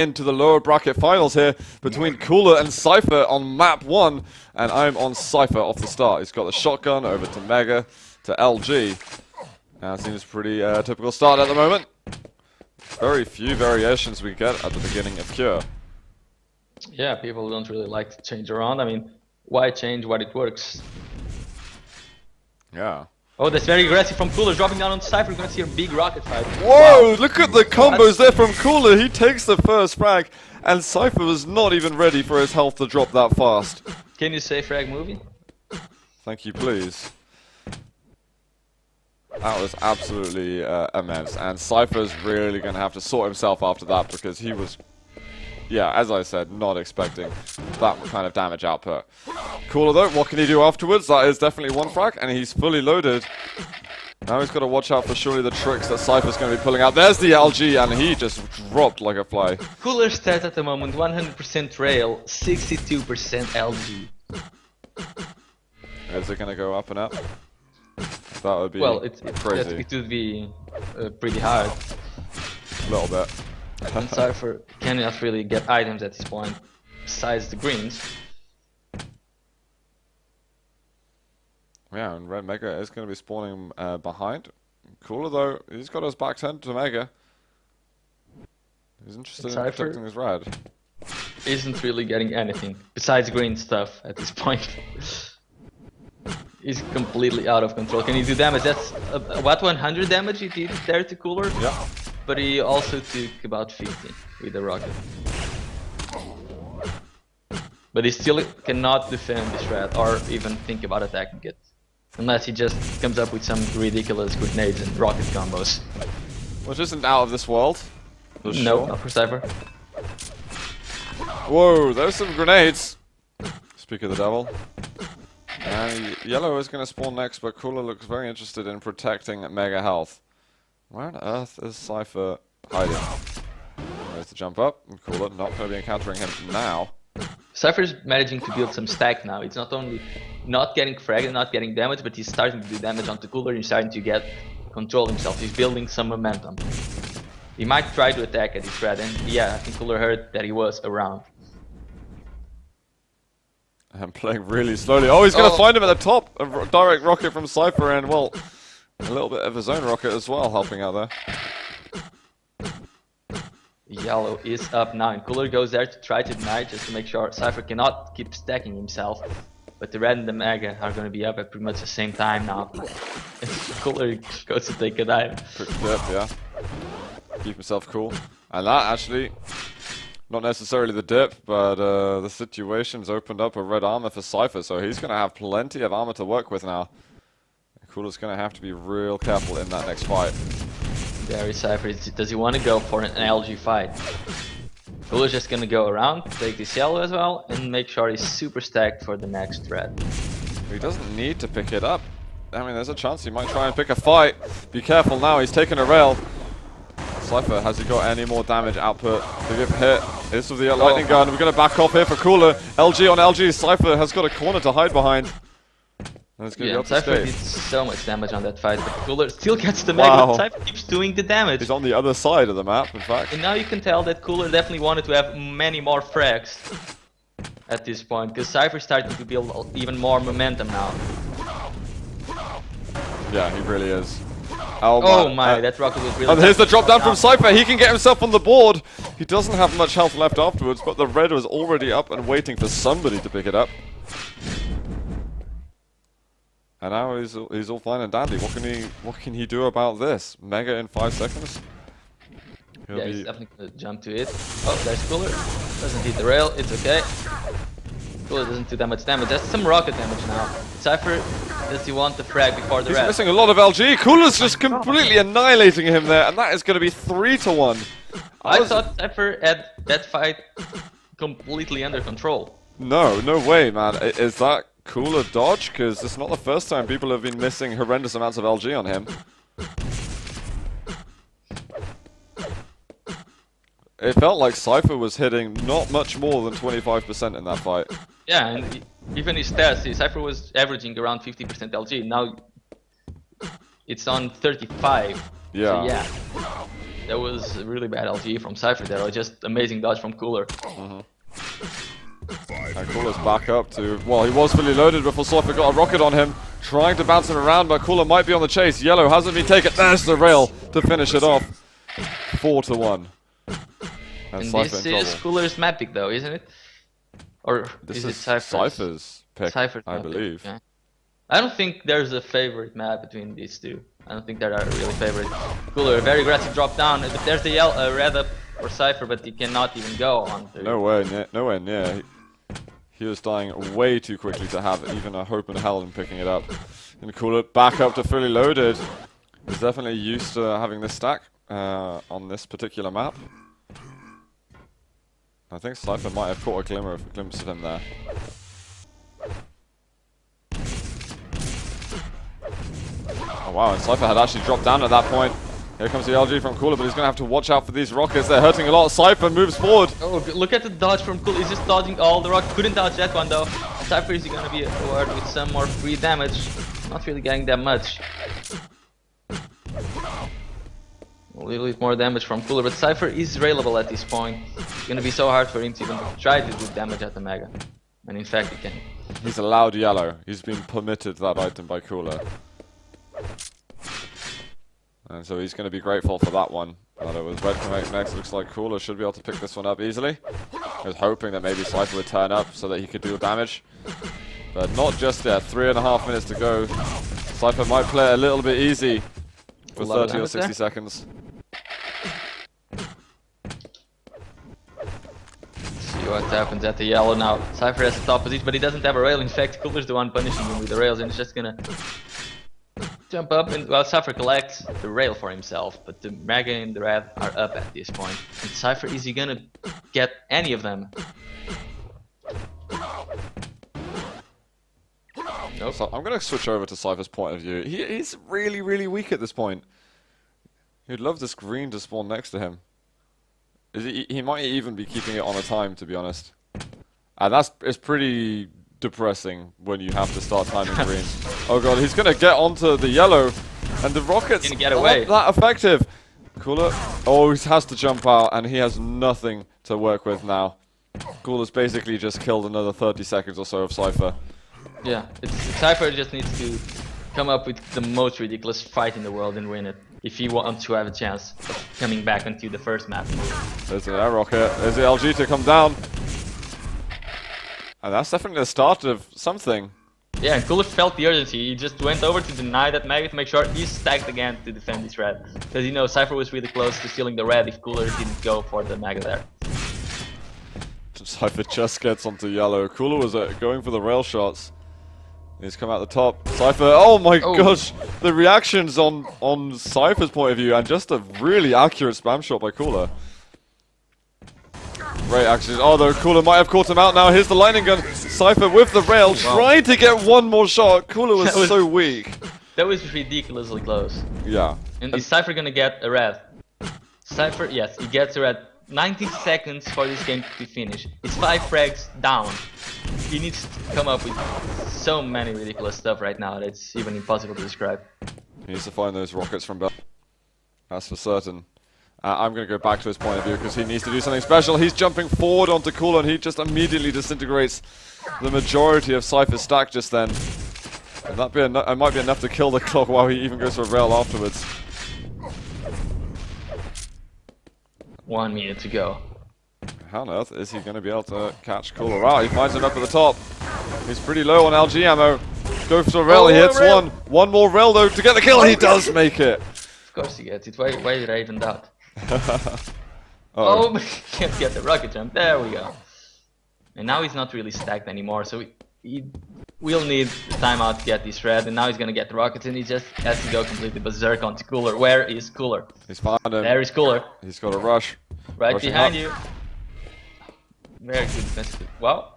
into the lower bracket finals here between Cooler and Cypher on map 1, and I'm on Cypher off the start. He's got the shotgun over to Mega, to LG. Now it seems pretty typical start at the moment. Very few variations we get at the beginning of Cure. Yeah, people don't really like to change around. I mean, why change what it works? Yeah. Oh, that's very aggressive from Cooler, dropping down on Cypher. We're gonna see a big rocket fight. Whoa, wow. Look at the combos there from Cooler. He takes the first frag, and Cypher was not even ready for his health to drop that fast. Can you say frag movie? Thank you, please. That was absolutely immense, and Cypher's really going to have to sort himself after that because he was, yeah, as I said, not expecting that kind of damage output. Cooler though, what can he do afterwards? That is definitely one frag, and he's fully loaded. Now he's got to watch out for surely the tricks that Cypher's going to be pulling out. There's the LG, and he just dropped like a fly. Cooler stat at the moment, 100% rail, 62% LG. Is it going to go up and up? That would be crazy. It would be pretty hard. A little bit. And Cypher cannot really get items at this point, besides the greens. Yeah, and Red Mega is going to be spawning behind. Cooler though, he's got his back turned to Mega. He's interested in protecting his red. Isn't really getting anything besides green stuff at this point. He's completely out of control. Can he do damage? That's what 100 damage he did there to Cooler. Yeah. But he also took about 50 with the rocket. But he still cannot defend this red or even think about attacking it. Unless he just comes up with some ridiculous grenades and rocket combos. Which isn't out of this world. No, sure. not for Cypher. Whoa, there's some grenades. Speak of the devil. And Yellow is going to spawn next, but Cooler looks very interested in protecting Mega health. Where on earth is Cypher hiding? There's the jump up, and Cooler not going to be encountering him now. Cypher's managing to build some stack now. It's not only not getting fragged and not getting damage, but he's starting to do damage onto Cooler and he's starting to get control himself. He's building some momentum. He might try to attack at his red, and yeah, I think Cooler heard that he was around. I'm playing really slowly. Oh, he's going to find him at the top. A direct rocket from Cypher, and well, a little bit of his own rocket as well, helping out there. Yellow is up now, and Cooler goes there to try to deny just to make sure Cypher cannot keep stacking himself. But the red and the Mega are going to be up at pretty much the same time now. Cooler goes to take a dive. Quick dip, yeah. Keep himself cool. And that actually, not necessarily the dip, but the situation's opened up a red armor for Cypher, so he's going to have plenty of armor to work with now. Cooler's going to have to be real careful in that next fight. Very Cypher, does he want to go for an LG fight? Cooler's just going to go around, take this yellow as well, and make sure he's super stacked for the next red. He doesn't need to pick it up. I mean, there's a chance he might try and pick a fight. Be careful now, he's taking a rail. Cypher, has he got any more damage output to give hit? This with the lightning gun. We're going to back off here for Cooler. LG on LG. Cypher has got a corner to hide behind. And it's going to be Cypher did so much damage on that fight, but Cooler still gets the Mega. Wow. Cypher keeps doing the damage. He's on the other side of the map, in fact. And now you can tell that Cooler definitely wanted to have many more frags at this point, because Cypher's starting to build even more momentum now. Yeah, he really is. Oh my, that rocket was really... And here's the drop down from Cypher. He can get himself on the board. He doesn't have much health left afterwards, but the red was already up and waiting for somebody to pick it up. And now he's all fine and dandy. What can he do about this? Mega in 5 seconds? He's definitely gonna jump to it. Oh, there's Cooler. Doesn't hit the rail. It's okay. Cooler doesn't do that much damage. That's some rocket damage now. Cypher, does he want the frag before the red? He's missing a lot of LG. Cooler's just completely annihilating him there, and that is going to be 3-1. I thought Cypher had that fight completely under control. No way, man. Is that Cooler dodge? Because it's not the first time people have been missing horrendous amounts of LG on him. It felt like Cypher was hitting not much more than 25% in that fight. Yeah, and even his stats, Cypher was averaging around 50% LG. Now it's on 35. Yeah. So yeah. That was a really bad LG from Cypher there, or just amazing dodge from Cooler. And Cooler's back up to, well, he was fully loaded before Cypher got a rocket on him, trying to bounce him around, but Cooler might be on the chase. Yellow hasn't been taken. There's the rail to finish it off. 4-1. And this is Cooler's map pick though, isn't it? Or this is it Cypher's pick, Cypher's I believe. Yeah. I don't think there's a favorite map between these two. I don't think there are really favorite. Cooler, a very aggressive drop down, but there's the red up for Cypher, but he cannot even go on. Nowhere near. He was dying way too quickly to have even a hope in hell in picking it up. And Cooler back up to fully loaded. He's definitely used to having this stack on this particular map. I think Cypher might have caught a glimpse of him there. Oh wow, and Cypher had actually dropped down at that point. Here comes the LG from Cooler, but he's going to have to watch out for these rockets. They're hurting a lot. Cypher moves forward. Oh, look at the dodge from Cooler. He's just dodging all the rockets. Couldn't dodge that one though. Cypher is going to be awarded with some more free damage. Not really getting that much. A little bit more damage from Cooler, but Cypher is railable at this point. It's going to be so hard for him to even try to do damage at the Mega. And in fact, he can. He's allowed yellow. He's been permitted that item by Cooler. And so he's going to be grateful for that one. But it was red from next. Looks like Cooler should be able to pick this one up easily. I was hoping that maybe Cypher would turn up so that he could do damage. But not just yet. 3.5 minutes to go. Cypher might play it a little bit easy for 30 or 60 seconds. See what happens at the yellow now. Cypher has the top position, but he doesn't have a rail. In fact, Cooler's the one punishing him with the rails, and he's just gonna jump up, and well, Cypher collects the rail for himself, but the Mega and the Red are up at this point. And Cypher, is he gonna get any of them? Nope. So I'm going to switch over to Cypher's point of view. He's really, really weak at this point. He'd love this green to spawn next to him. He might even be keeping it on a time, to be honest. And it's pretty depressing when you have to start timing greens. Oh god, he's going to get onto the yellow, and the rockets get away. aren't that effective. Cooler, oh, he has to jump out, and he has nothing to work with now. Cooler's basically just killed another 30 seconds or so of Cypher. Yeah, Cypher just needs to come up with the most ridiculous fight in the world and win it, if he wants to have a chance of coming back onto the first map. There's an air rocket, there's the LG to come down. And that's definitely the start of something. Yeah, and Cooler felt the urgency. He just went over to deny that Mega to make sure he's stacked again to defend this red. Because you know Cypher was really close to stealing the red if Cooler didn't go for the Mega there. Cypher just gets onto yellow. Cooler was going for the rail shots. He's come out the top. Cypher, oh my gosh! The reactions on Cypher's point of view, and just a really accurate spam shot by Cooler. Great actions. Oh, though Cooler might have caught him out now. Here's the lightning gun. Cypher with the rail, trying to get one more shot. Cooler was so weak. That was ridiculously close. Yeah. And is Cypher gonna get a red? Cypher, yes, he gets a red. 90 seconds for this game to finish. It's 5 frags down. He needs to come up with so many ridiculous stuff right now that it's even impossible to describe. He needs to find those rockets from Bell. That's for certain. I'm going to go back to his point of view because he needs to do something special. He's jumping forward onto Cooler and he just immediately disintegrates the majority of Cypher's stack just then. And that might be enough to kill the clock while he even goes for a rail afterwards. 1 minute to go. How on earth is he going to be able to catch Cooler out? He finds him up at the top. He's pretty low on LG ammo. Go for the rail, he hits one. One more rail though to get the kill, he does make it. Of course he gets it. Why did I even doubt? Oh, but he can't get the rocket jump. There we go. And now he's not really stacked anymore, so he will need the timeout to get this red. And now he's going to get the rockets, and he just has to go completely berserk onto Cooler. Where is Cooler? He's found him. There is Cooler. He's got a rush. Right Rushing behind up. you. Very good defense. Wow.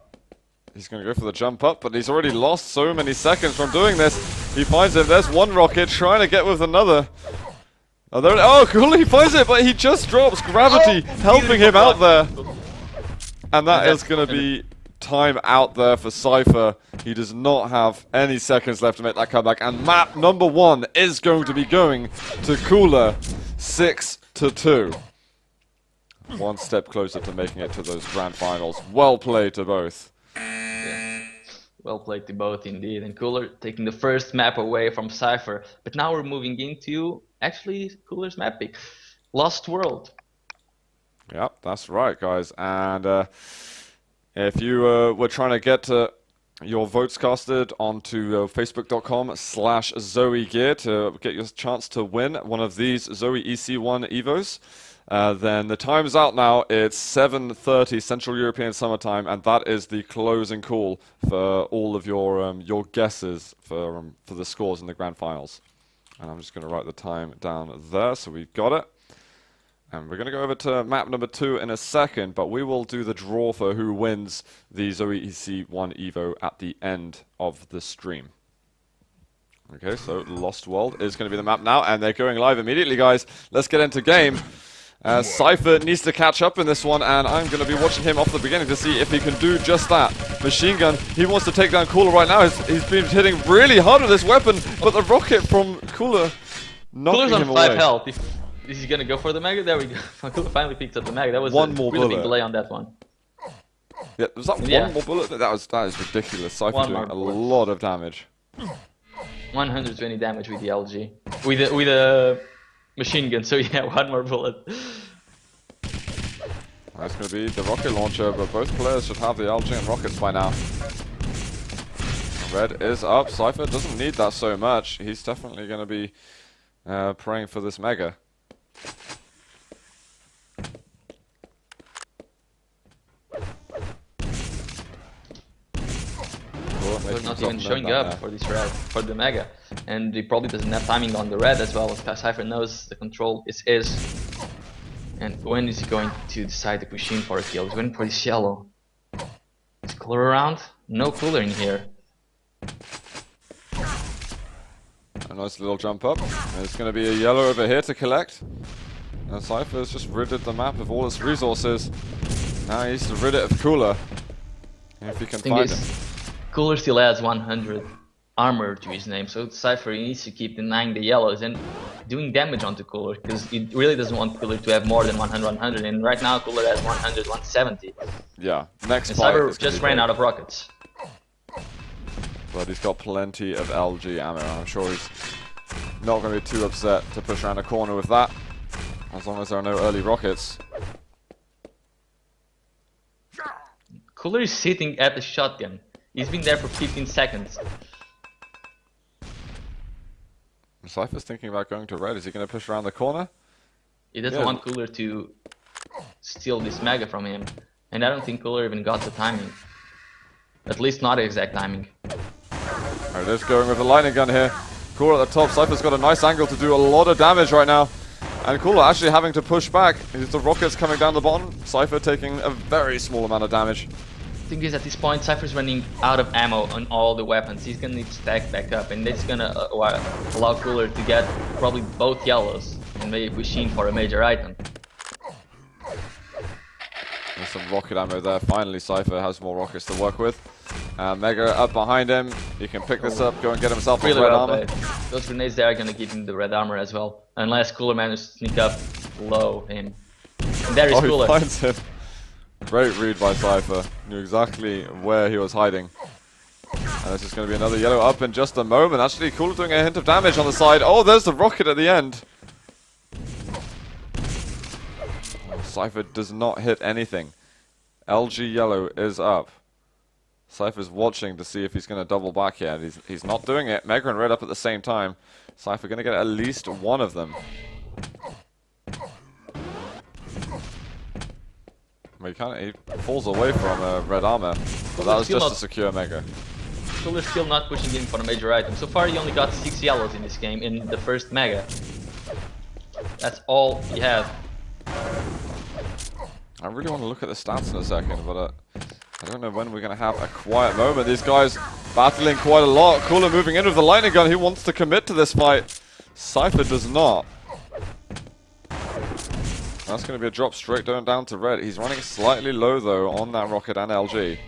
He's going to go for the jump up, but he's already lost so many seconds from doing this. He finds him. There's one rocket trying to get with another. Oh, Cooler, he finds it, but he just drops. Gravity helping him out there. And that is going to be time out there for Cypher. He does not have any seconds left to make that comeback. And map number 1 is going to be going to Cooler. 6 to 2. One step closer to making it to those grand finals. Well played to both. Yeah. Well played to both indeed. And Cooler taking the first map away from Cypher. But now we're moving into actually Cooler's map pick. Lost World. Yep, that's right, guys. And if you were trying to get your votes casted onto facebook.com/ZOWIE to get your chance to win one of these ZOWIE EC1 Evos, then the time's out now. It's 7:30 Central European Summer Time, and that is the closing call for all of your guesses for the scores in the grand finals. And I'm just going to write the time down there, so we've got it. And we're going to go over to map number 2 in a second, but we will do the draw for who wins the ZOWIE EC1 Evo at the end of the stream. Okay, so Lost World is going to be the map now, and they're going live immediately, guys. Let's get into game. Cypher needs to catch up in this one, and I'm going to be watching him off the beginning to see if he can do just that. Machine gun, he wants to take down Cooler right now. He's been hitting really hard with this weapon, but the rocket from Cooler knocking Cooler's him on 5 away. health. Is he gonna go for the Mega? There we go. Cooler finally picked up the Mega. That was One a more really big bullet. delay on that one. Yeah, was that Yeah. one more bullet? That is ridiculous. Cypher One doing more a bullet. lot of damage. 120 damage with the LG. With a machine gun, so yeah, one more bullet. That's going to be the rocket launcher, but both players should have the LG and rockets by now. Red is up. Cypher doesn't need that so much. He's definitely going to be praying for this Mega. They're not even showing up for this red, for the Mega. And he probably doesn't have timing on the red as well, as Cypher knows the control is his. And when is he going to decide to push in for a kill? He's going for this yellow. Is Cooler around? No Cooler in here. A nice little jump up. There's going to be a yellow over here to collect. And Cypher has just ridded the map of all its resources. Now he needs to rid it of Cooler. If he can find him. Cooler still has 100 armor to his name, so Cypher needs to keep denying the yellows and doing damage onto Cooler, because he really doesn't want Cooler to have more than 100, and right now Cooler has 100, 170. Yeah, next And fight Cypher is gonna just be ran big. out of rockets. But he's got plenty of LG ammo. I'm sure he's not going to be too upset to push around a corner with that, as long as there are no early rockets. Cooler is sitting at the shotgun. He's been there for 15 seconds. Cypher's thinking about going to red. Is he going to push around the corner? He doesn't Yeah. want Cooler to steal this Mega from him. And I don't think Cooler even got the timing. At least not exact timing. There it is, going with the lightning gun here. Cooler at the top. Cypher's got a nice angle to do a lot of damage right now. And Cooler actually having to push back. The rockets coming down the bottom. Cypher taking a very small amount of damage. The thing is, at this point, Cypher's running out of ammo on all the weapons. He's gonna need to stack back up, and that's gonna allow Cooler to get probably both yellows and maybe push in for a major item. There's some rocket ammo there. Finally, Cypher has more rockets to work with. Mega up behind him. He can pick this up, go and get himself Really a red well armor. played. Those grenades there are gonna give him the red armor as well, unless Cooler manages to sneak up below him. And there is Oh, he Cooler. finds him. Great read by Cypher. Knew exactly where he was hiding. And this is going to be another yellow up in just a moment. Actually, Cooler doing a hint of damage on the side. Oh, there's the rocket at the end. Cypher does not hit anything. LG yellow is up. Cypher's watching to see if he's going to double back here. He's not doing it. Mega and red up at the same time. Cypher going to get at least one of them. He falls away from red armor, but that was just to secure Mega. Cooler's still not pushing in for a major item. So far he only got 6 yellows in this game in the first Mega. That's all he has. I really want to look at the stats in a second, but I don't know when we're going to have a quiet moment. These guys battling quite a lot. Cooler moving in with the lightning gun. He wants to commit to this fight. Cypher does not. That's going to be a drop straight down to red. He's running slightly low, though, on that rocket and LG.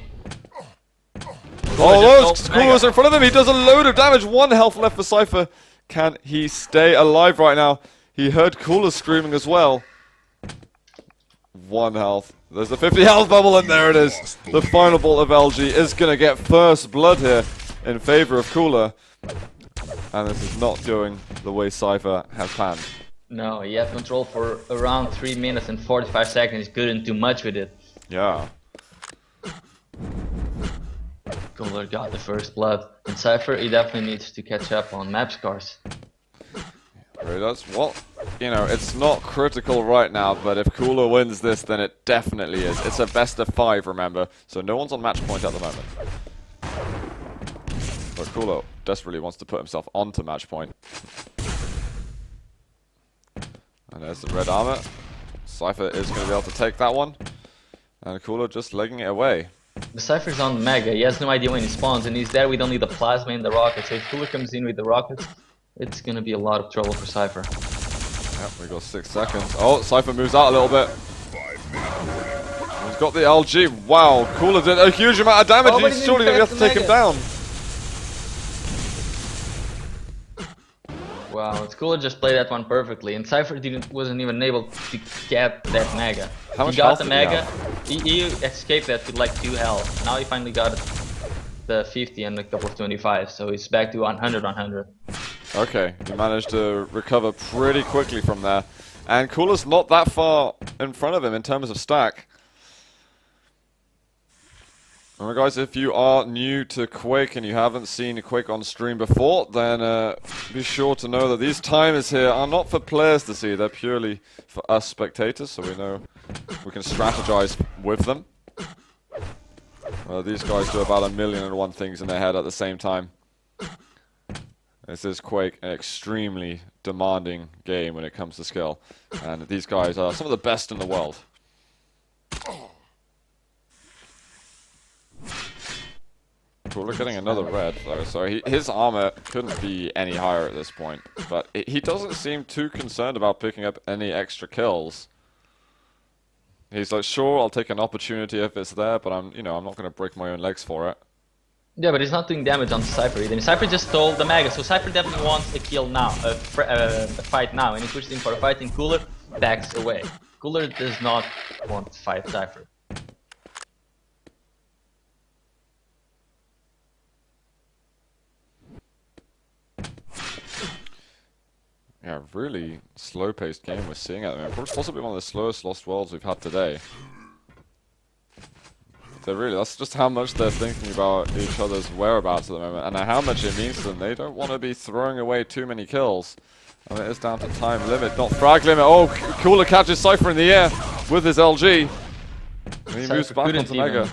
Oh, Cooler's in front of him. He does a load of damage. 1 health left for Cypher. Can he stay alive right now? He heard Cooler screaming as well. 1 health. There's the 50 health bubble, and there it is. The final ball of LG is going to get first blood here in favor of Cooler. And this is not going the way Cypher has planned. No, he had control for around 3 minutes and 45 seconds. He couldn't do much with it. Yeah. Cooler got the first blood. And Cypher, he definitely needs to catch up on map scores. Really does. Well, you know, it's not critical right now, but if Cooler wins this, then it definitely is. It's a best of 5, remember, so no one's on match point at the moment. But Cooler desperately wants to put himself onto match point. And there's the red armor. Cypher is going to be able to take that one. And Cooler just legging it away. The Cypher's on Mega, he has no idea when he spawns, and he's there with only the plasma and the rockets. So if Cooler comes in with the rockets, it's gonna be a lot of trouble for Cypher. Yep, we got 6 seconds. Oh, Cypher moves out a little bit. He's got the LG. Wow, Cooler did a huge amount of damage. He's surely gonna have to take him down. Wow, it's Cooler just played that one perfectly, and Cypher wasn't even able to get that Mega. How much he got health the Mega, he escaped that with like 2 health. Now he finally got the 50 and a couple of 25, so he's back to 100. Okay, he managed to recover pretty quickly from there. And Cooler's not that far in front of him in terms of stack. Alright guys, if you are new to Quake and you haven't seen Quake on stream before, then be sure to know that these timers here are not for players to see, they're purely for us spectators, so we know we can strategize with them. These guys do about 1,000,001 things in their head at the same time. This is Quake, an extremely demanding game when it comes to skill, and these guys are some of the best in the world. Cooler getting another red though, so his armor couldn't be any higher at this point, but he doesn't seem too concerned about picking up any extra kills. He's like, sure, I'll take an opportunity if it's there, but I'm not going to break my own legs for it. Yeah, but he's not doing damage on Cypher either. Cypher just stole the Mega, so Cypher definitely wants a kill now, a fight now, and he pushes in for a fight, and Cooler backs away. Cooler does not want to fight Cypher. Yeah, really slow-paced game we're seeing at the moment. Possibly one of the slowest Lost Worlds we've had today. That's just how much they're thinking about each other's whereabouts at the moment, and how much it means to them. They don't want to be throwing away too many kills. I mean, it's down to time limit, not frag limit. Oh, Cooler catches Cypher in the air with his LG. And he moves back onto Mega.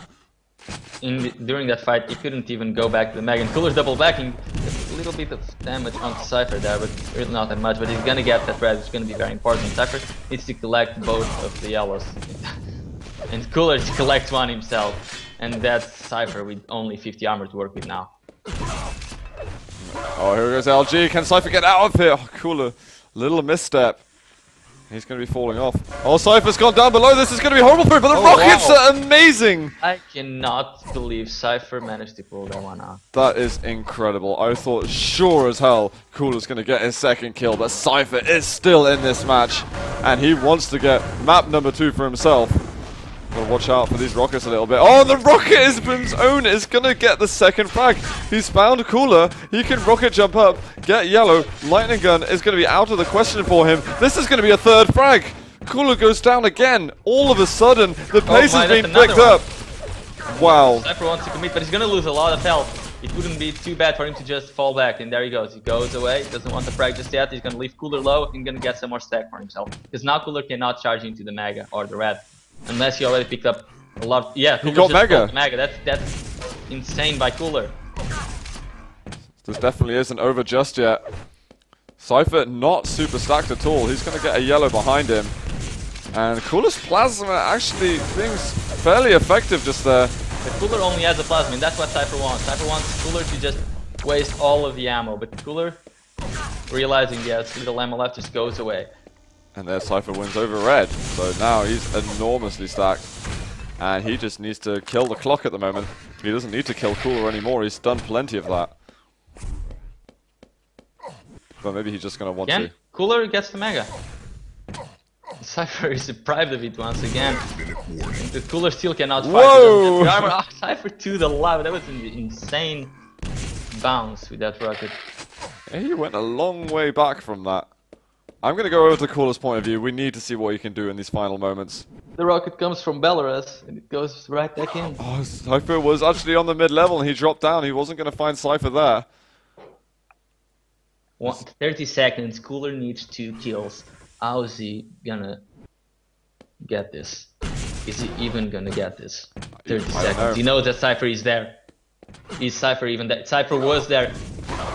During that fight, he couldn't even go back to the Mega. And Cooler's double backing. A little bit of damage on Cypher there, but really not that much. But he's gonna get that red, which is gonna be very important. Cypher needs to collect both of the yellows. And Cooler collects one himself. And that's Cypher with only 50 armor to work with now. Oh, here goes LG. Can Cypher get out of here? Oh, Cooler. Little misstep. He's going to be falling off. Oh, Cypher's gone down below. This is going to be horrible for him, but the rockets are amazing. I cannot believe Cypher managed to pull that one out. That is incredible. I thought sure as hell Cooler's going to get his second kill, but Cypher is still in this match, and he wants to get map number 2 for himself. Gotta watch out for these rockets a little bit. Oh, the rocket is gonna get the second frag. He's found Cooler. He can rocket jump up, get yellow. Lightning gun is gonna be out of the question for him. This is gonna be a third frag. Cooler goes down again. All of a sudden, the pace is being picked up. Wow. Cypher wants to commit, but he's gonna lose a lot of health. It wouldn't be too bad for him to just fall back, and there he goes. He goes away, doesn't want the frag just yet. He's gonna leave Cooler low and gonna get some more stack for himself. Because now Cooler cannot charge into the Mega or the red. Unless he already picked up a lot. Yeah, he got Mega. That's insane by Cooler. This definitely isn't over just yet. Cypher not super stacked at all. He's going to get a yellow behind him. And Cooler's plasma actually being fairly effective just there. But Cooler only has a plasma, and that's what Cypher wants. Cypher wants Cooler to just waste all of the ammo. But Cooler, realizing he has little ammo left, just goes away. And there Cypher wins over red, so now he's enormously stacked. And he just needs to kill the clock at the moment. He doesn't need to kill Cooler anymore, he's done plenty of that. But maybe he's just going to want to. Cooler gets the Mega. Cypher is deprived of it once again. The Cooler still cannot fight. Whoa! Cypher to the lava. That was an insane bounce with that rocket. He went a long way back from that. I'm going to go over to Cooler's point of view. We need to see what he can do in these final moments. The rocket comes from Belarus and it goes right back in. Oh, Cypher was actually on the mid-level and he dropped down. He wasn't going to find Cypher there. 30 seconds. Cooler needs 2 kills. How is he gonna get this? Is he even gonna get this? 30 seconds. He knows that Cypher is there. Is Cypher even there? Cypher was there.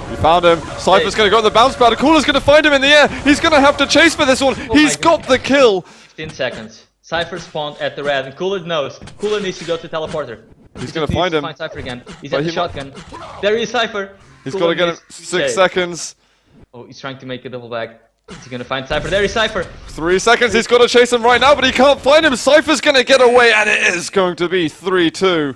We found him. Cypher's going to go on the bounce pad. Cooler's going to find him in the air. He's going to have to chase for this one. He's got the kill. 15 seconds. Cypher spawned at the red and Cooler knows. Cooler needs to go to teleporter. He's going to find him. Find Cypher again. He's at the shotgun. There is Cypher. He's got to get him. 6 seconds. Oh, he's trying to make a double back. Is he going to find Cypher? There is Cypher. 3 seconds. He's got to chase him right now, but he can't find him. Cypher's going to get away, and it is going to be 3-2.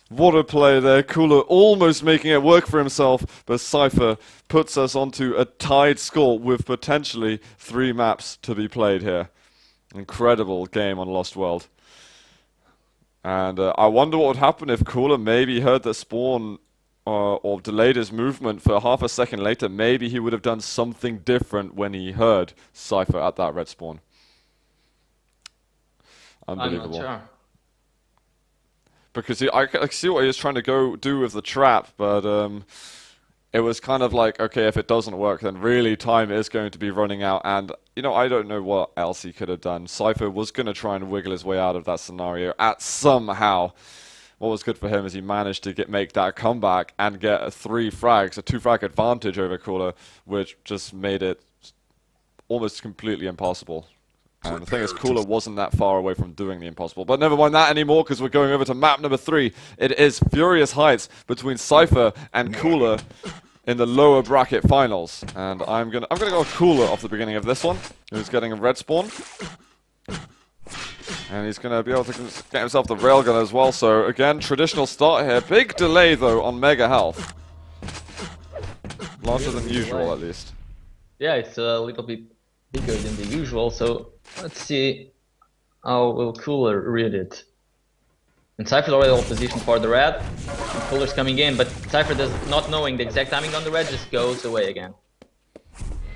What a play there. Cooler almost making it work for himself, but Cypher puts us onto a tied score with potentially 3 maps to be played here. Incredible game on Lost World. And I wonder what would happen if Cooler maybe heard the spawn or delayed his movement for half a second later. Maybe he would have done something different when he heard Cypher at that red spawn. Unbelievable. I'm not sure. Because I see what he was trying to do with the trap, but it was kind of like, okay, if it doesn't work, then really time is going to be running out. And, you know, I don't know what else he could have done. Cypher was going to try and wiggle his way out of that scenario somehow. What was good for him is he managed to make that comeback and get a 2 frag advantage over Cooler, which just made it almost completely impossible. And the thing is, Cooler wasn't that far away from doing the impossible. But never mind that anymore, because we're going over to map number 3. It is Furious Heights between Cypher and Cooler in the lower bracket finals. And I'm gonna go Cooler off the beginning of this one, who's getting a red spawn. And he's going to be able to get himself the railgun as well. So, again, traditional start here. Big delay, though, on Mega Health. Larger than usual, at least. Yeah, it's a little bit bigger than the usual. So, let's see how will Cooler read it. And Cypher's already all positioned for the red. And Cooler's coming in, but Cypher does not knowing the exact timing on the red, just goes away again.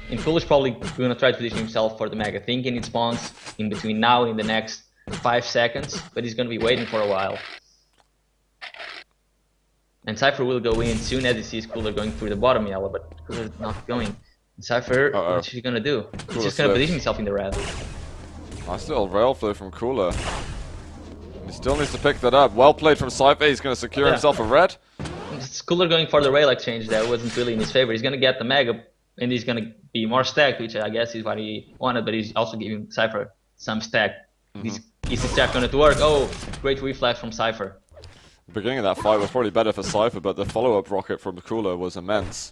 And Cooler's probably going to try to position himself for the Mega, thinking it spawns in between now and the next 5 seconds, but he's going to be waiting for a while. And Cypher will go in soon as he sees Cooler going through the bottom yellow, but Cooler's not going. And Cypher, what's he going to do? He's just going to position himself in the red. Nice little rail flow from Cooler. He still needs to pick that up. Well played from Cypher. He's going to secure himself a red. It's Cooler going for the rail exchange there. Wasn't really in his favor. He's going to get the Mega, and he's going to be more stacked, which I guess is what he wanted, but he's also giving Cypher some stack. Is his trap going to work? Oh, great reflex from Cypher. The beginning of that fight was probably better for Cypher, but the follow-up rocket from Cooler was immense.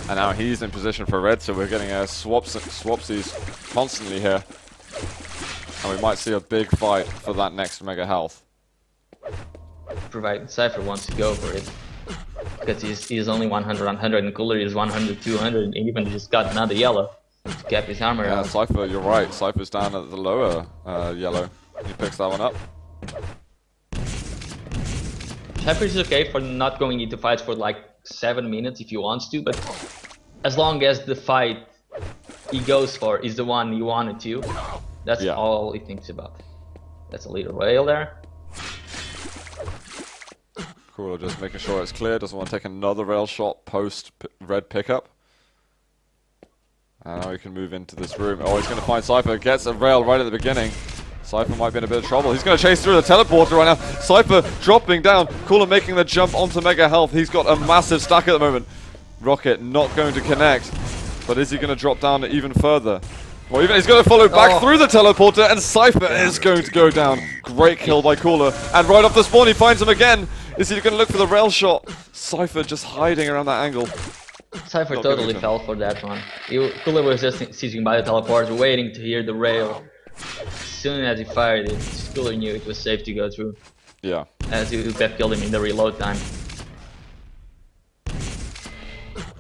And now he's in position for red, so we're getting swapsies constantly here. And we might see a big fight for that next Mega Health. Provided Cypher wants to go for it. Because he's only 100 on 100 and Cooler is 100, 200, and even just got another yellow to cap his armor out. Cypher, you're right. Cypher's down at the lower yellow. He picks that one up. Cypher is okay for not going into fights for like 7 minutes if he wants to, but as long as the fight he goes for is the one he wanted to, that's all he thinks about. That's a little rail there. Cooler just making sure it's clear, doesn't want to take another rail shot post red pickup. And now he can move into this room. Oh, he's going to find Cypher, gets a rail right at the beginning. Cypher might be in a bit of trouble. He's going to chase through the teleporter right now. Cypher dropping down. Cooler making the jump onto Mega Health. He's got a massive stack at the moment. Rocket not going to connect. But is he going to drop down even further? Or even he's going to follow back through the teleporter, and Cypher is going to go down. Great kill by Cooler. And right off the spawn, he finds him again. Is he going to look for the rail shot? Cypher just hiding around that angle. Cypher totally fell for that one. Cooler was just sitting by the teleporter, waiting to hear the rail. As soon as he fired it, Cooler knew it was safe to go through. Yeah. As he killed him in the reload time.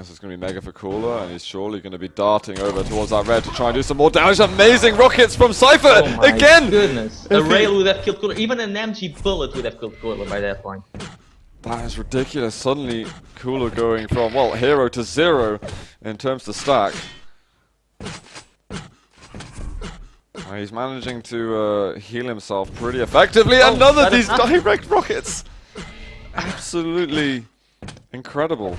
This is going to be mega for Cooler, and he's surely going to be darting over towards that red to try and do some more damage. Amazing rockets from Cypher Oh my again! goodness. A rail would have killed Cooler. Even an MG bullet would have killed Cooler by that point. That is ridiculous. Suddenly, Cooler going from, well, hero to 0 in terms of stack. He's managing to heal himself pretty effectively. Oh, Another of these direct rockets! Absolutely incredible.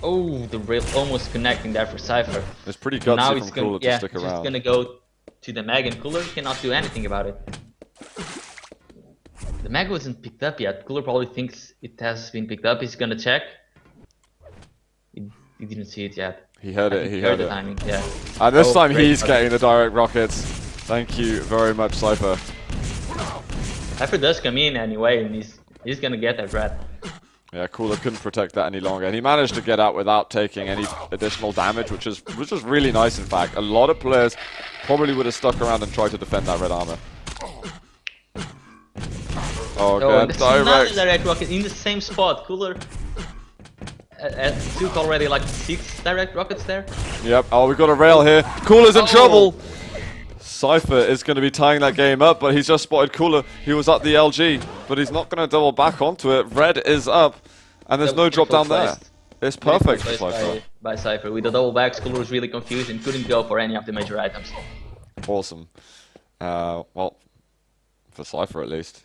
Oh, the rail almost connecting there for Cypher. It's pretty gutsy Now from he's Cooler gonna, to stick he's around. just gonna go to the Mag, and Cooler cannot do anything about it. The Mag wasn't picked up yet. Cooler probably thinks it has been picked up. He's gonna check. He didn't see it yet. He heard it, he heard the it. timing, yeah. And this time great. he's getting the direct rockets. Thank you very much, Cypher. Cypher does come in anyway, and he's gonna get that red. Yeah, Cooler couldn't protect that any longer, and he managed to get out without taking any additional damage, which is really nice. In fact, a lot of players probably would have stuck around and tried to defend that red armor. Oh, again, another direct rocket in the same spot. Cooler took already like 6 direct rockets there. Yep. Oh, we've got a rail here. Cooler's in trouble. Cypher is going to be tying that game up, but he's just spotted Cooler. He was at the LG, but he's not going to double back onto it. Red is up, and there's no drop down there. It's perfect for Cypher. By Cypher. With the double backs, Cooler was really confused and couldn't go for any of the major items. Awesome. Well, for Cypher at least.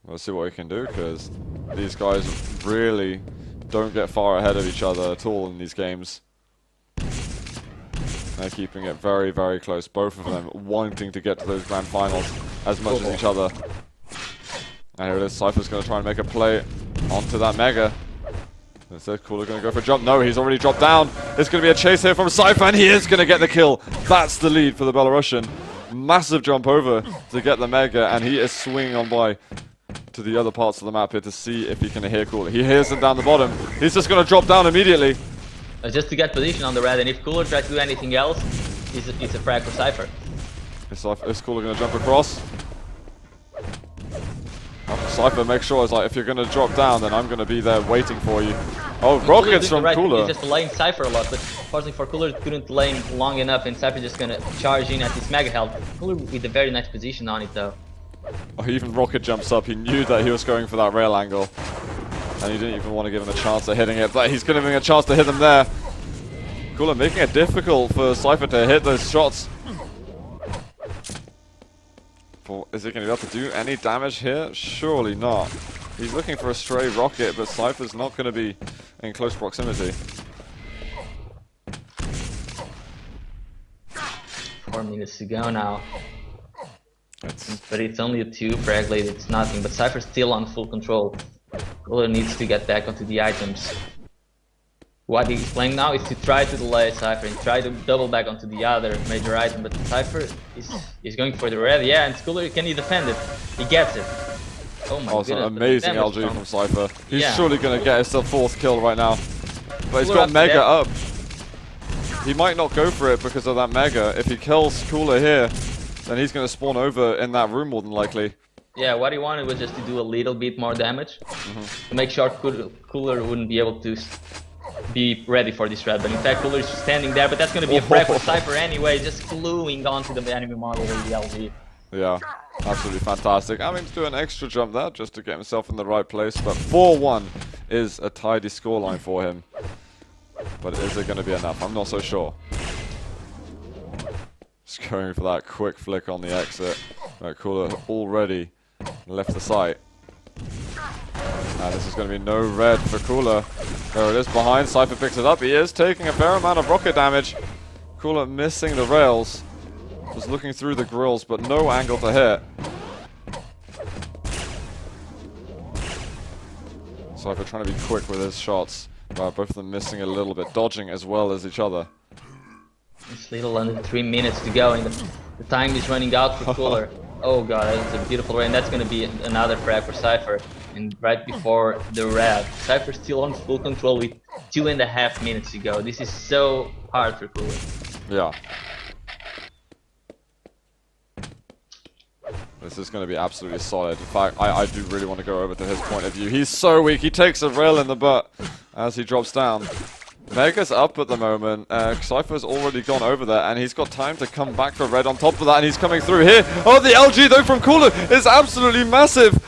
We'll see what we can do, because these guys really don't get far ahead of each other at all in these games. They're keeping it very, very close. Both of them wanting to get to those grand finals as much as each other. And here it is. Cypher's going to try and make a play onto that Mega. Instead, Cooler going to go for a jump. No, he's already dropped down. It's going to be a chase here from Cypher, and he is going to get the kill. That's the lead for the Belarusian. Massive jump over to get the Mega, and he is swinging on by to the other parts of the map here to see if he can hear Cooler. He hears him down the bottom. He's just going to drop down immediately. Just to get position on the red, and if Cooler tries to do anything else, it's a frag for Cypher. Is Cooler going to jump across? Cypher, make sure it's like, if you're going to drop down, then I'm going to be there waiting for you. Oh, rockets from Cooler. He's just delaying Cypher a lot, but fortunately for Cooler, couldn't delay him long enough, and Cypher just going to charge in at his mega health. Cooler with a very nice position on it, though. Oh, he even rocket jumps up. He knew that he was going for that rail angle, and he didn't even want to give him a chance of hitting it, but he's giving him a chance to hit them there. Cooler making it difficult for Cypher to hit those shots. Is he going to be able to do any damage here? Surely not. He's looking for a stray rocket, but Cypher's not going to be in close proximity. 4 minutes to go now. But it's only a 2 frag lead, it's nothing, but Cypher's still on full control. Cooler needs to get back onto the items. What he's playing now is to try to delay Cypher and try to double back onto the other major item, but Cypher is going for the red, yeah, and Cooler, can he defend it? He gets it. Oh my goodness. An amazing LG from Cypher. He's surely going to get his 4th kill right now. But he's got Mega up. He might not go for it because of that Mega. If he kills Cooler here, then he's going to spawn over in that room more than likely. Yeah, what he wanted was just to do a little bit more damage to make sure Cooler wouldn't be able to be ready for this red. But in fact, Cooler is standing there, but that's going to be a frag for Cypher anyway, just gluing onto the enemy model with the LG. Yeah, absolutely fantastic. Having to do an extra jump there just to get himself in the right place, but 4-1 is a tidy scoreline for him. But is it going to be enough? I'm not so sure. Just going for that quick flick on the exit. Cooler already left the site. And this is going to be no red for Cooler. There it is behind. Cypher picks it up. He is taking a fair amount of rocket damage. Cooler missing the rails. Was looking through the grills, but no angle to hit. Cypher trying to be quick with his shots. Both of them missing a little bit, dodging as well as each other. It's little under 3 minutes to go, and the time is running out for Cooler. Oh god, that's a beautiful rain. That's going to be another frag for Cypher. And right before the red, Cypher still on full control with 2.5 minutes to go. This is so hard for Cooler. Yeah. This is going to be absolutely solid. In fact, I do really want to go over to his point of view. He's so weak. He takes a rail in the butt as he drops down. Mega's up at the moment. Cypher's already gone over there, and he's got time to come back for red on top of that, and he's coming through here. Oh, the LG, though, from Cooler is absolutely massive.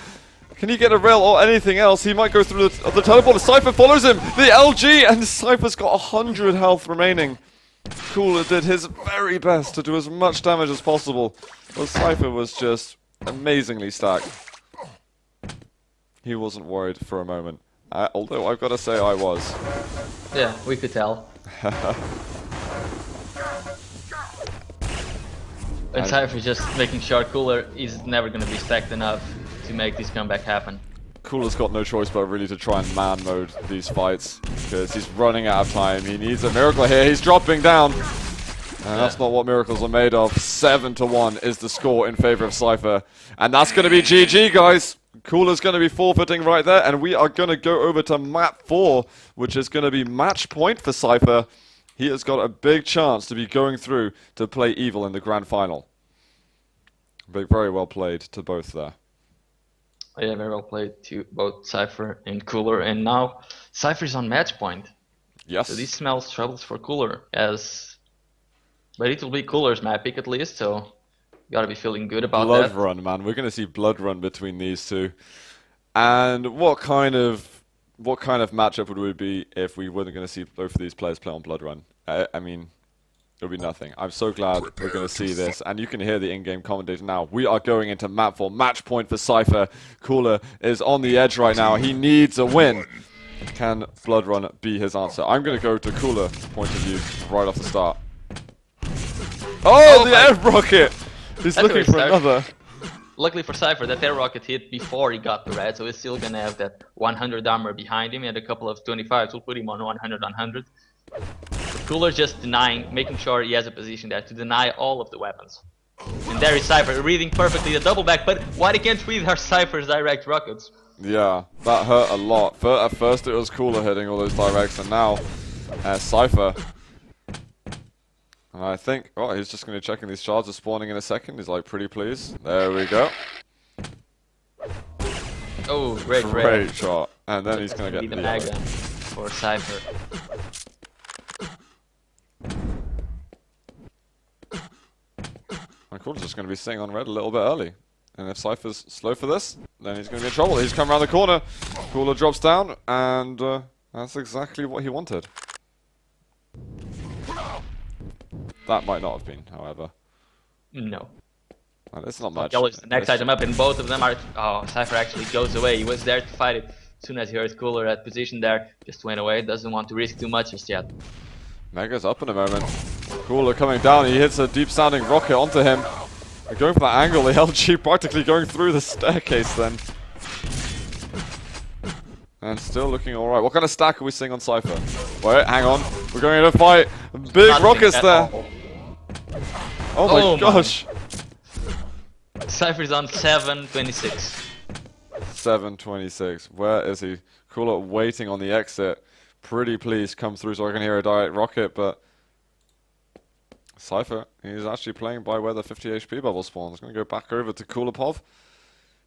Can he get a rail or anything else? He might go through the teleporter. Cypher follows him. The LG, and Cypher's got 100 health remaining. Cooler did his very best to do as much damage as possible, but Cypher was just amazingly stacked. He wasn't worried for a moment. Although I've got to say I was. Yeah, we could tell. And Cypher's just making sure Cooler is never going to be stacked enough to make this comeback happen. Cooler's got no choice but really to try and man mode these fights, because he's running out of time. He needs a miracle here. He's dropping down. And that's not what miracles are made of. 7-1 is the score in favor of Cypher. And that's going to be GG, guys. Cooler's going to be forfeiting right there. And we are going to go over to map 4, which is going to be match point for Cypher. He has got a big chance to be going through to play Evil in the grand final. Very well played to both there. Yeah, very well played to both Cypher and Cooler. And now Cypher's on match point. Yes. So this smells troubles for Cooler, but it will be Cooler's map pick at least, so gotta be feeling good about that. Blood run, man. We're gonna see blood run between these two. And what kind of matchup would it be if we weren't gonna see both of these players play on blood run? I mean, it would be nothing. I'm so glad we're gonna see this, and you can hear the in-game commentator now. We are going into map 4, match point for Cypher. Cooler is on the edge right now. He needs a win. Can blood run be his answer? I'm gonna go to Cooler point of view right off the start. Oh, the air rocket! He's looking for another. Luckily for Cypher, that air rocket hit before he got the red, so he's still gonna have that 100 armor behind him and a couple of 25s will put him on 100 on 100. But Cooler just making sure he has a position there to deny all of the weapons. And there is Cypher reading perfectly the double back, but why they can't read our Cypher's direct rockets? Yeah, that hurt a lot. At first it was Cooler hitting all those directs, and now Cypher. And I think, oh, he's just going to check in these shards are spawning in a second. He's like, pretty please. There we go. Oh, great shot. And then he's going to get the mega for Cypher. And Cooler's just going to be sitting on red a little bit early. And if Cypher's slow for this, then he's going to be in trouble. He's come around the corner. Cooler drops down, and that's exactly what he wanted. That might not have been, however. No. It's not much. Yellow is the next item up, and both of them are... Oh, Cypher actually goes away. He was there to fight it. As soon as he heard Cooler at position there, just went away. Doesn't want to risk too much just yet. Mega's up in a moment. Cooler coming down. He hits a deep-sounding rocket onto him. They're going for that angle. The LG practically going through the staircase then. And still looking alright. What kind of stack are we seeing on Cypher? Wait, hang on. We're going into a fight. Big rockets there. Oh my gosh. Cypher's on 726. 726. Where is he? Cooler waiting on the exit. Pretty please come through so I can hear a direct rocket, but Cypher, he's actually playing by where the 50 HP bubble spawns. He's going to go back over to Coolerpov.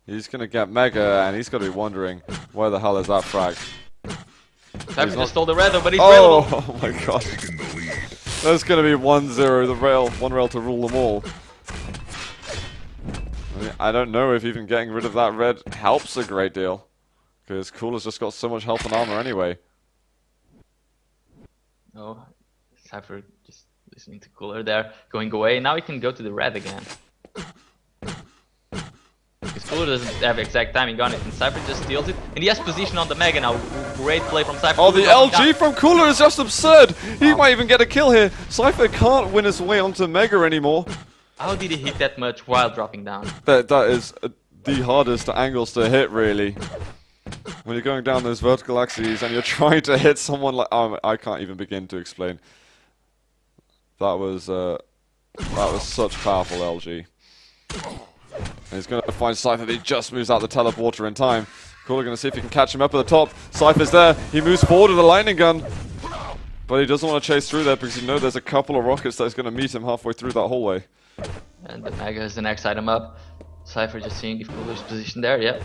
He's going to get Mega, and he's got to be wondering where the hell is that frag. Cypher just stole the red, but he's oh my gosh. There's going to be 1-0, one rail to rule them all. I don't know if even getting rid of that red helps a great deal, because Cooler's just got so much health and armor anyway. Oh, Cypher just listening to Cooler there, going away. Now he can go to the red again. Because Cooler doesn't have exact timing on it, and Cypher just steals it. And he has position on the Mega now. Great play from Cypher. Oh, the LG from Cooler is just absurd! He might even get a kill here. Cypher can't win his way onto Mega anymore. How did he hit that much while dropping down? That is the hardest angles to hit, really. When you're going down those vertical axes and you're trying to hit someone like... I can't even begin to explain. That was such powerful LG. And he's going to find Cypher, but he just moves out the teleporter in time. Cooler going to see if he can catch him up at the top. Cypher's there. He moves forward with a lightning gun. But he doesn't want to chase through there because he knows there's a couple of rockets that's going to meet him halfway through that hallway. And the Mega is the next item up. Cypher just seeing if Cooler's positioned there. Yep.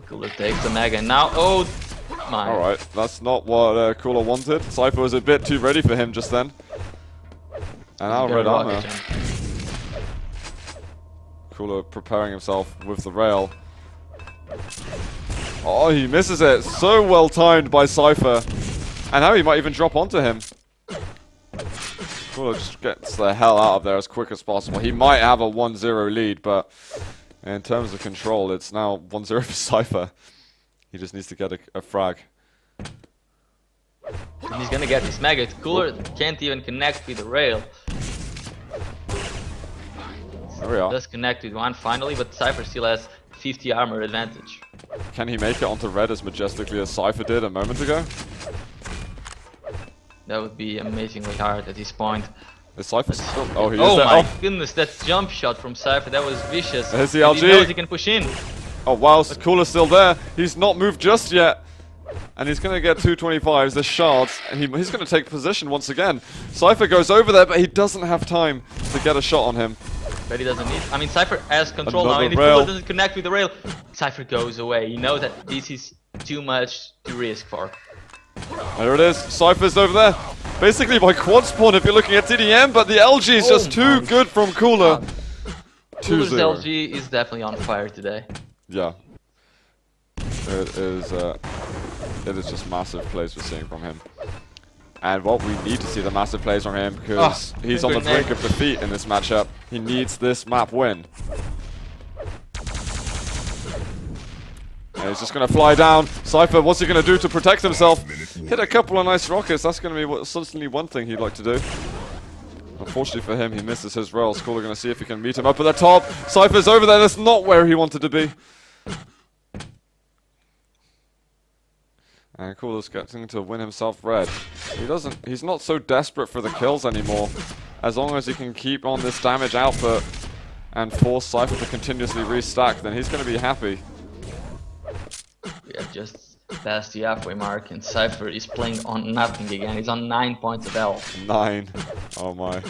Cooler takes the Mega and now, oh my. Alright, that's not what Cooler wanted. Cypher was a bit too ready for him just then. And now red armor. Cooler preparing himself with the rail. Oh, he misses it. So well timed by Cypher. And now he might even drop onto him. Cooler just gets the hell out of there as quick as possible. He might have a 1-0 lead, but in terms of control, it's now 1-0 for Cypher. He just needs to get a frag. And he's gonna get this Mega. Cooler can't even connect with the rail. There we are. Does connect with one finally, but Cypher still has 50 armor advantage. Can he make it onto red as majestically as Cypher did a moment ago? That would be amazingly hard at this point. Is Cypher still? Oh, he is Oh there. my goodness, that jump shot from Cypher, that was vicious. There's the And LG. he knows he can push in. Oh, whilst Cooler's still there, he's not moved just yet. And he's going to get 225s, the shards, and he's going to take position once again. Cypher goes over there, but he doesn't have time to get a shot on him. But he doesn't need. I mean, Cypher has control now, Another and if rail. Cooler doesn't connect with the rail, Cypher goes away. You know that this is too much to risk for. There it is, Cypher's over there. Basically by quad spawn if you're looking at TDM, but the LG is just too good from Cooler. Cooler's 2-0. LG is definitely on fire today. Yeah. It is just massive plays we're seeing from him. And what we need to see the massive plays from him because he's on the brink of defeat in this matchup. He needs this map win. And he's just going to fly down. Cypher, what's he going to do to protect himself? Hit a couple of nice rockets. That's going to be certainly one thing he'd like to do. Unfortunately for him, he misses his rails. Cooler going to see if he can meet him up at the top. Cypher's over there. That's not where he wanted to be. And Cooler's getting to win himself red. He's not so desperate for the kills anymore. As long as he can keep on this damage output and force Cypher to continuously restack, then he's going to be happy. We have just passed the halfway mark, and Cypher is playing on nothing again. He's on 9 points of health. 9. Oh my.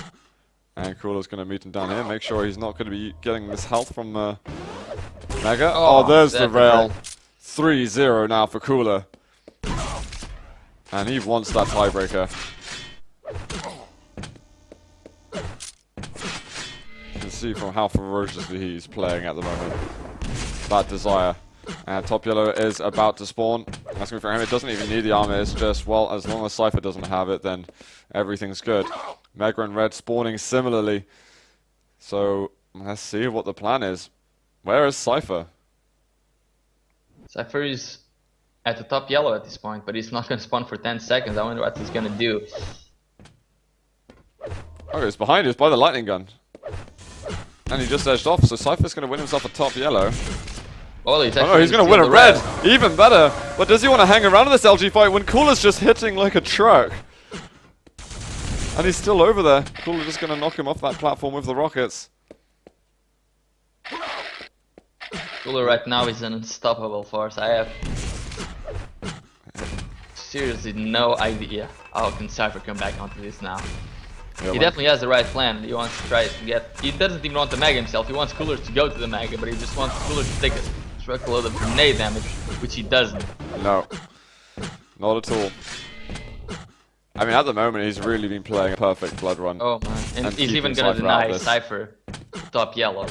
And Cooler's going to meet him down here. Make sure he's not going to be getting this health from Mega. Oh, there's the rail. 3-0 now for Cooler. And he wants that tiebreaker. You can see from how ferociously he's playing at the moment. That desire. And top yellow is about to spawn. That's going for him. It doesn't even need the armor. It's just, well, as long as Cypher doesn't have it, then everything's good. Mega and red spawning similarly. So, let's see what the plan is. Where is Cypher? Cypher is at the top yellow at this point, but he's not going to spawn for 10 seconds. I wonder what he's going to do. Okay, it's behind us by the lightning gun. And he just edged off, so Cypher's going to win himself a top yellow. Oh, he's no, he's going to win a red. Even better. But does he want to hang around in this LG fight when Cooler's just hitting like a truck? And he's still over there. Cooler just going to knock him off that platform with the rockets. Cooler right now is an unstoppable force. I have seriously no idea how can Cypher come back onto this now. Yeah, he definitely has the right plan. He wants to try to get... He doesn't even want the Mega himself. He wants Cooler to go to the Mega, but he just wants Cooler to take a truckload of grenade damage, which he doesn't. No. Not at all. I mean, at the moment, he's really been playing a perfect blood run. Oh, man. And he's keeping even going to Cypher out of deny this. Cypher top yellow.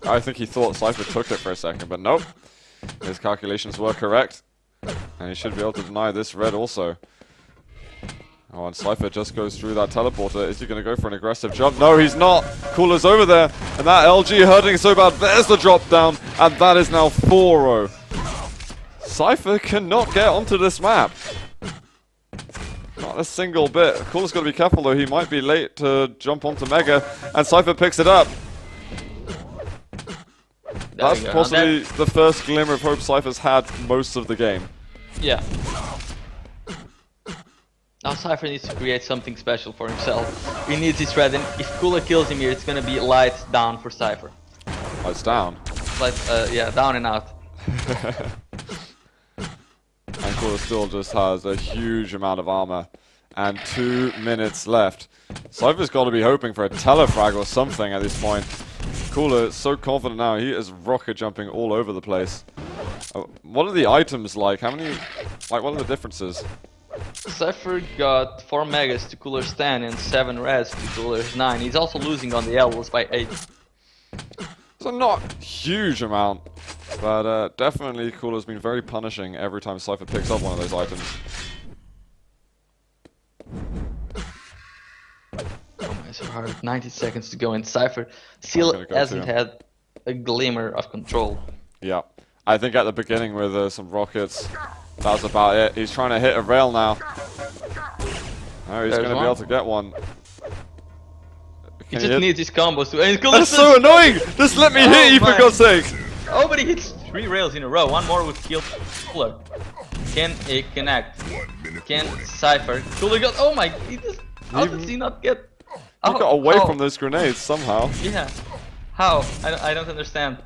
I think he thought Cypher took it for a second, but nope. His calculations were correct. And he should be able to deny this red also. Oh, and Cypher just goes through that teleporter. Is he going to go for an aggressive jump? No, he's not. Cooler's over there. And that LG hurting so bad. There's the drop down. And that is now 4-0. Cypher cannot get onto this map. Not a single bit. Cooler's got to be careful though. He might be late to jump onto Mega. And Cypher picks it up. That's possibly the first glimmer of hope Cypher's had most of the game. Yeah. Now Cypher needs to create something special for himself. He needs this red, and if Cooler kills him here, it's gonna be lights down for Cypher. Lights down? Yeah, down and out. And Cooler still just has a huge amount of armor. And 2 minutes left. Cypher's got to be hoping for a telefrag or something at this point. Cooler is so confident now. He is rocket jumping all over the place. What are the items like? How many? Like, what are the differences? Cypher got 4 megas to Cooler's 10 and 7 res to Cooler's 9. He's also losing on the elbows by 8. So not huge amount, but definitely Cooler's been very punishing every time Cypher picks up one of those items. Oh my, so hard. 90 seconds to go, and Cypher still hasn't had a glimmer of control. Yeah, I think at the beginning with some rockets, that was about it. He's trying to hit a rail now. Oh, he's going to be able to get one. He just needs his combos to. And that's so annoying! Just let me hit you, for God's sake! Oh, but he hits 3 rails in a row. One more would kill Cooler. Can he connect? Can Cypher? Cooler got. Oh my! How does he not get? He got away from those grenades somehow. Yeah. How? I don't understand.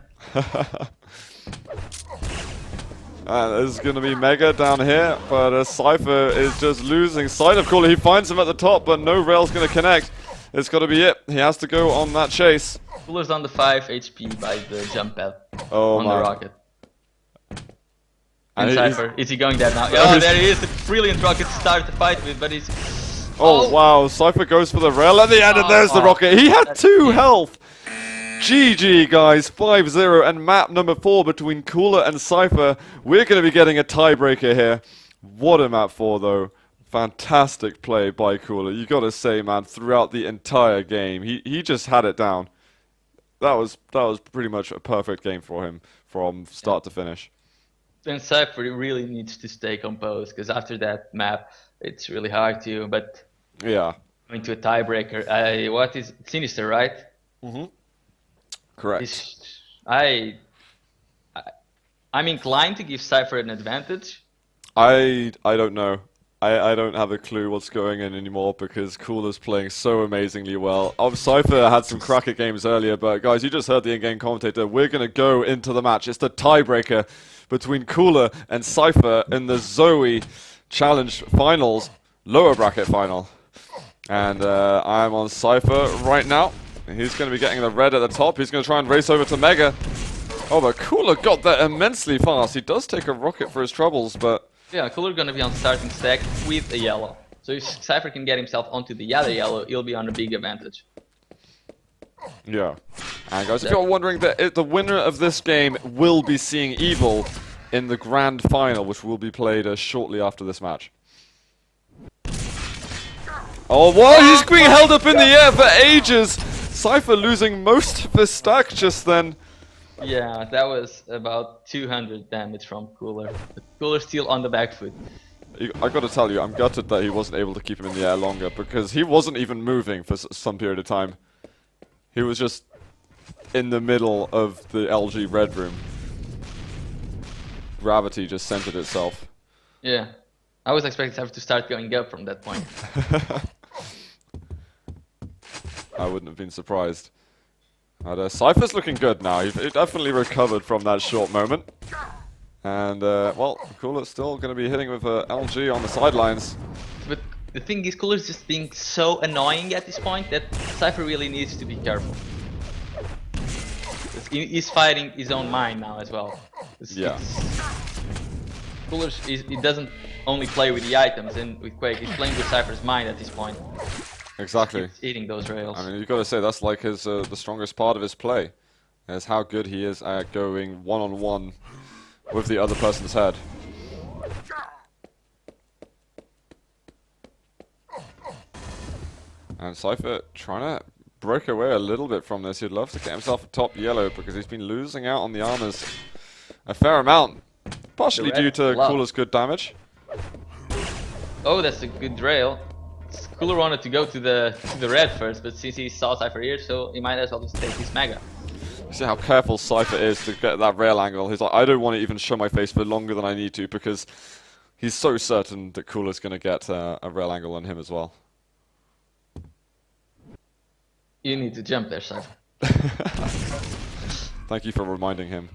There's going to be Mega down here, but Cypher is just losing sight of Cooler. He finds him at the top, but no rail's going to connect. It's got to be it. He has to go on that chase. Cooler's on the 5 HP by the jump pad on the rocket. And Cypher, is he going dead now? Oh, there he is. A brilliant rocket to start the fight with, but he's... Oh, wow. Cypher goes for the rail at the end, and there's the rocket. He had 2 health. GG, guys. 5-0, and map number 4 between Cooler and Cypher. We're going to be getting a tiebreaker here. What a map 4, though. Fantastic play by Cooler. You got to say, man, throughout the entire game, he just had it down. That was pretty much a perfect game for him from start to finish. And Cypher really needs to stay composed, because after that map, it's really hard to. But yeah, going to a tiebreaker. What is Sinister, right? Mm-hmm. Correct. I'm inclined to give Cypher an advantage. I don't know. I don't have a clue what's going on anymore because Cooler's playing so amazingly well. Cypher had some cracker games earlier, but guys, you just heard the in-game commentator. We're going to go into the match. It's the tiebreaker between Cooler and Cypher in the ZOWIE Challenge Finals, lower bracket final. And I'm on Cypher right now. He's going to be getting the red at the top. He's going to try and race over to Mega. Oh, but Cooler got there immensely fast. He does take a rocket for his troubles, but... Yeah, Cooler gonna be on starting stack with a yellow. So if Cypher can get himself onto the other yellow, he'll be on a big advantage. Yeah. And guys, if you're wondering, the winner of this game will be seeing Evil in the grand final, which will be played shortly after this match. Oh, what? He's being held up in the air for ages! Cypher losing most of his stack just then. Yeah, that was about 200 damage from Cooler. But Cooler's still on the back foot. I gotta tell you, I'm gutted that he wasn't able to keep him in the air longer, because he wasn't even moving for some period of time. He was just in the middle of the LG Red Room. Gravity just centered itself. Yeah. I was expecting Cypher to start going up from that point. I wouldn't have been surprised. But Cypher's looking good now. He definitely recovered from that short moment. And, well, Cooler's still going to be hitting with LG on the sidelines. But the thing is, Cooler's just being so annoying at this point that Cypher really needs to be careful. He's fighting his own mind now as well. Yeah. Cooler, he doesn't only play with the items and with Quake, he's playing with Cypher's mind at this point. Exactly. He's eating those rails. I mean, you've got to say, that's like his the strongest part of his play. Is how good he is at going one-on-one with the other person's head. And Cypher trying to break away a little bit from this. He'd love to get himself a top yellow because he's been losing out on the armors a fair amount. Partially due to Cooler's good damage. Oh, that's a good rail. Cooler wanted to go to the red first, but since he saw Cypher here, so he might as well just take his mega. You see how careful Cypher is to get that rail angle. He's like, I don't want to even show my face for longer than I need to because he's so certain that Cooler's going to get a rail angle on him as well. You need to jump there, Cypher. Thank you for reminding him.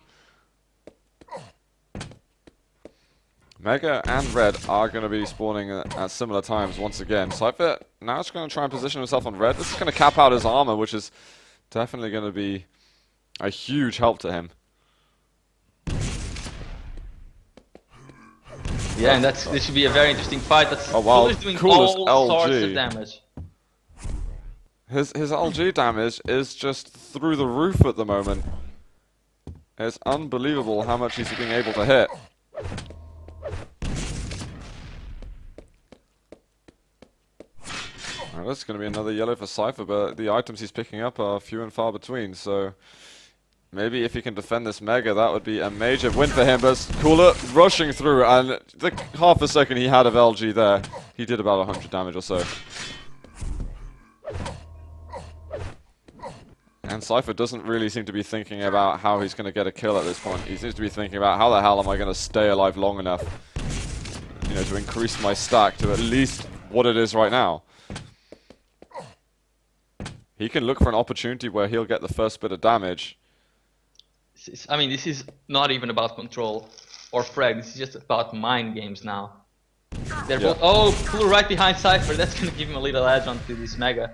Mega and Red are going to be spawning at similar times once again. Cypher now is going to try and position himself on Red. This is going to cap out his armor, which is definitely going to be a huge help to him. Yeah, and this should be a very interesting fight. That's Oh wow, Cooler's doing Cooler's all sorts LG. of damage. His LG damage is just through the roof at the moment. It's unbelievable how much he's being able to hit. Well, that's going to be another yellow for Cypher, but the items he's picking up are few and far between, so maybe if he can defend this Mega, that would be a major win for him. But Cooler rushing through, and the half a second he had of LG there, he did about 100 damage or so. And Cypher doesn't really seem to be thinking about how he's going to get a kill at this point. He seems to be thinking about how the hell am I going to stay alive long enough, you know, to increase my stack to at least what it is right now. He can look for an opportunity where he'll get the first bit of damage. I mean, this is not even about control or frag. This is just about mind games now. They're both. Oh, Cooler right behind Cypher. That's going to give him a little edge onto this Mega.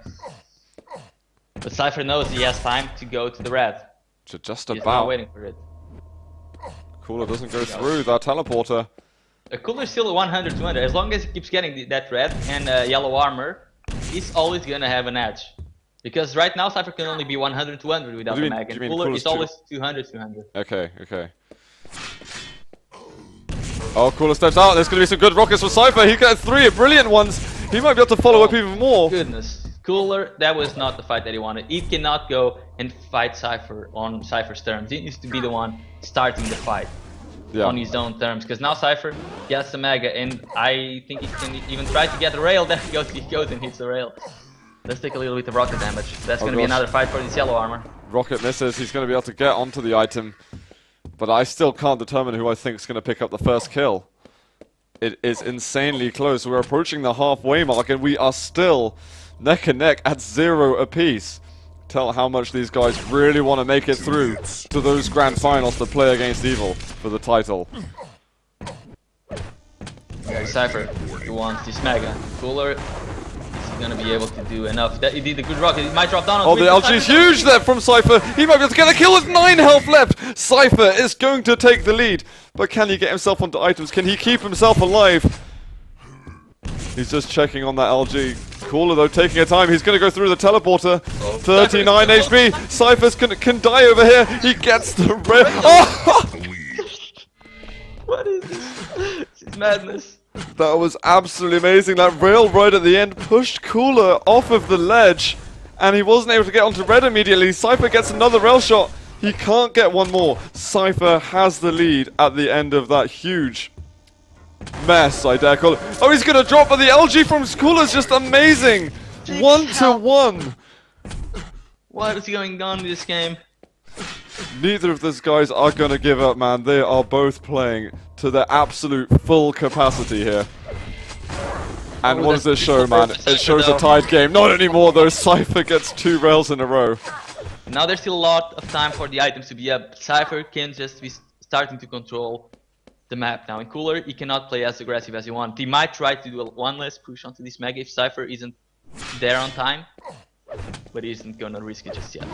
But Cypher knows he has time to go to the red. Just He's about. not waiting for it. Cooler doesn't go through that teleporter. Cooler's still at 100, 200. As long as he keeps getting that red and yellow armor, he's always gonna have an edge. Because right now Cypher can only be 100, 200 without the mag, and Cooler is always 200, 200. Okay, okay. Oh, Cooler steps out. There's gonna be some good rockets for Cypher. He gets 3 brilliant ones. He might be able to follow up even more. Goodness. Cooler, that was not the fight that he wanted. He cannot go and fight Cypher on Cypher's terms. He needs to be the one starting the fight on his own terms. Because now Cypher gets the Mega, and I think he can even try to get the rail. There he goes and hits the rail. Let's take a little bit of rocket damage. That's going to be another fight for this yellow armor. Rocket misses. He's going to be able to get onto the item. But I still can't determine who I think is going to pick up the first kill. It is insanely close. We're approaching the halfway mark, and we are still neck and neck at 0 apiece. Tell how much these guys really want to make it through to those grand finals to play against Evil for the title. Okay, Cypher, he wants this Mega. Cooler, is he gonna be able to do enough? He did a good rocket. He might drop down on the LG is huge there from Cypher. He might be able to get a kill with 9 health left. Cypher is going to take the lead. But can he get himself onto items? Can he keep himself alive? He's just checking on that LG. Cooler though, taking a time. He's going to go through the teleporter. 39 HP. Cypher's can die over here. He gets the red. Oh! What is this? This is madness. That was absolutely amazing. That rail right at the end pushed Cooler off of the ledge, and he wasn't able to get onto red immediately. Cypher gets another rail shot. He can't get one more. Cypher has the lead at the end of that huge mess, I dare call it. Oh, he's gonna drop, but the LG from Cooler's just amazing. 1-to-1. What is going on in this game? Neither of those guys are gonna give up, man. They are both playing to their absolute full capacity here. And what does this show, man? It shows a tied game. Not anymore, though. Cypher gets 2 rails in a row. Now there's still a lot of time for the items to be up. Cypher can just be starting to control the map now. In Cooler, he cannot play as aggressive as he wants. He might try to do one less push onto this Mega if Cypher isn't there on time, but he isn't gonna risk it just yet.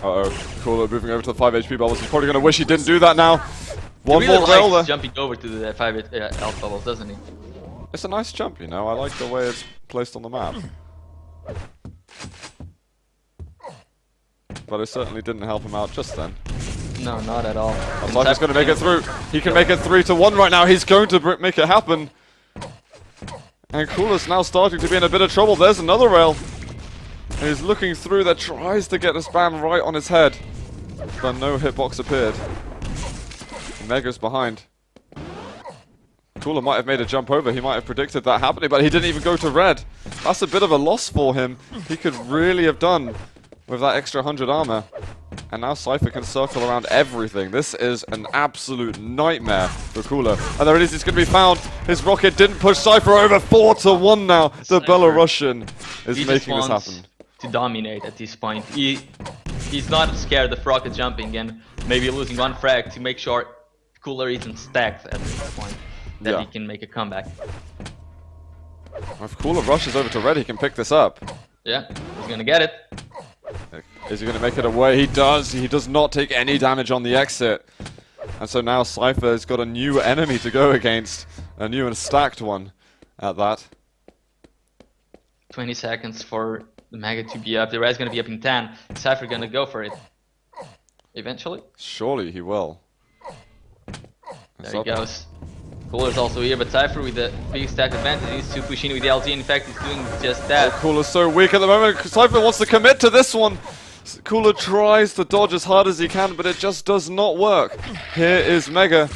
Uh-oh, Cooler moving over to the 5 HP bubbles. He's probably gonna wish he didn't do that now. One he really more rail there. jumping over to the 5 health bubbles, doesn't he? It's a nice jump, you know. I like the way it's placed on the map. But it certainly didn't help him out just then. No, not at all. Cypher's going to make it through. He can make it 3-to-1 right now. He's going to make it happen. And Cooler's now starting to be in a bit of trouble. There's another rail. And he's looking through there, tries to get the spam right on his head. But no hitbox appeared. Mega's behind. Cooler might have made a jump over. He might have predicted that happening, but he didn't even go to red. That's a bit of a loss for him. He could really have done with that extra 100 armor. And now Cypher can circle around everything. This is an absolute nightmare for Cooler. And there it is, he's going to be found. His rocket didn't push Cypher over. 4-to-1 now. The Belarusian is making this happen. To dominate at this point. He's not scared of rocket jumping and maybe losing one frag to make sure Cooler isn't stacked at this point. That he can make a comeback. If Cooler rushes over to red, he can pick this up. Yeah, He's gonna get it. Is he going to make it away? He does. He does not take any damage on the exit. And so now Cypher has got a new enemy to go against. A new and stacked one at that. 20 seconds for the Mega to be up. The Red's gonna be up in 10. Cypher gonna go for it. Eventually. Surely he will. There he goes. Cooler's also here, but Cypher with the big stack advantage needs to push in with the LG. In fact, he's doing just that. Oh, Cooler's so weak at the moment. Cypher wants to commit to this one. Cooler tries to dodge as hard as he can, but it just does not work. Here is Mega.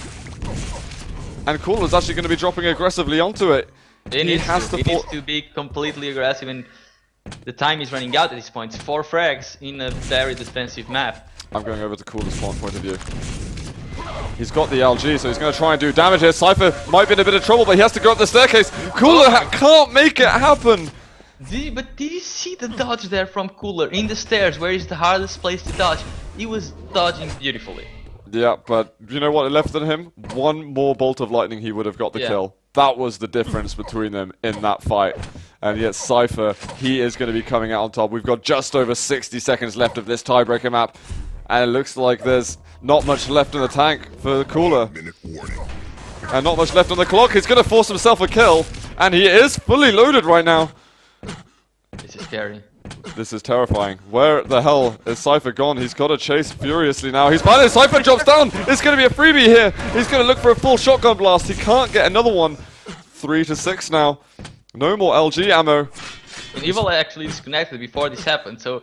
And Cooler's actually going to be dropping aggressively onto it. He needs to be completely aggressive, and the time is running out at this point. 4 frags in a very defensive map. I'm going over to Cooler's point of view. He's got the LG, so he's going to try and do damage here. Cypher might be in a bit of trouble, but he has to go up the staircase. Cooler can't make it happen. But did you see the dodge there from Cooler in the stairs, where is the hardest place to dodge? He was dodging beautifully. Yeah, but you know what it left on him? One more bolt of lightning, he would have got the kill. That was the difference between them in that fight. And yet Cypher, he is going to be coming out on top. We've got just over 60 seconds left of this tiebreaker map. And it looks like there's not much left in the tank for Cooler. And not much left on the clock. He's going to force himself a kill. And he is fully loaded right now. This is scary. This is terrifying. Where the hell is Cypher gone? He's got to chase furiously now. He's finally, Cypher drops down. It's going to be a freebie here. He's going to look for a full shotgun blast. He can't get another one. 3 to 6 now. No more LG ammo. And Evil actually disconnected before this happened, so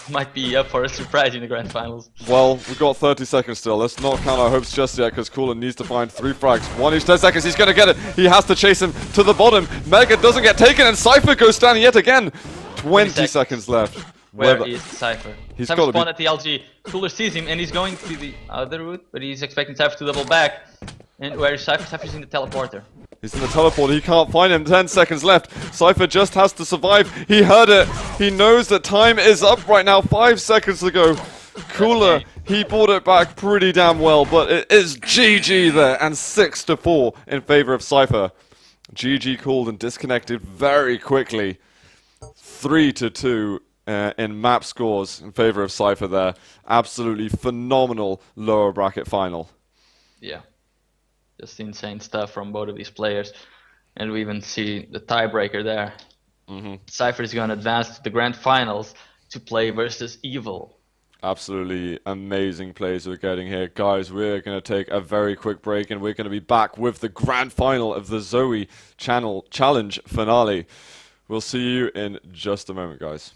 might be up for a surprise in the grand finals. Well, we've got 30 seconds still. Let's not count our hopes just yet, because Cooler needs to find 3 frags. 1 each 10 seconds. He's going to get it. He has to chase him to the bottom. Mega doesn't get taken, and Cypher goes down yet again. 20 seconds left. Where is Cypher? He's Cypher spawned at the LG. Cooler sees him, and he's going to the other route, but he's expecting Cypher to double back. And where is Cypher? Cypher's in the teleporter. He's in the teleporter. He can't find him. 10 seconds left. Cypher just has to survive. He heard it. He knows that time is up right now. 5 seconds to go. Cooler, he brought it back pretty damn well, but it is GG there, and 6 to 4 in favor of Cypher. GG called and disconnected very quickly. 3 to 2 in map scores in favor of Cypher there. Absolutely phenomenal lower bracket final. Yeah. Just insane stuff from both of these players. And we even see the tiebreaker there. Cypher is going to advance to the grand finals to play versus Evil. Absolutely amazing plays we're getting here. Guys, we're going to take a very quick break, and we're going to be back with the grand final of the ZOWIE Channel Challenge finale. We'll see you in just a moment, guys.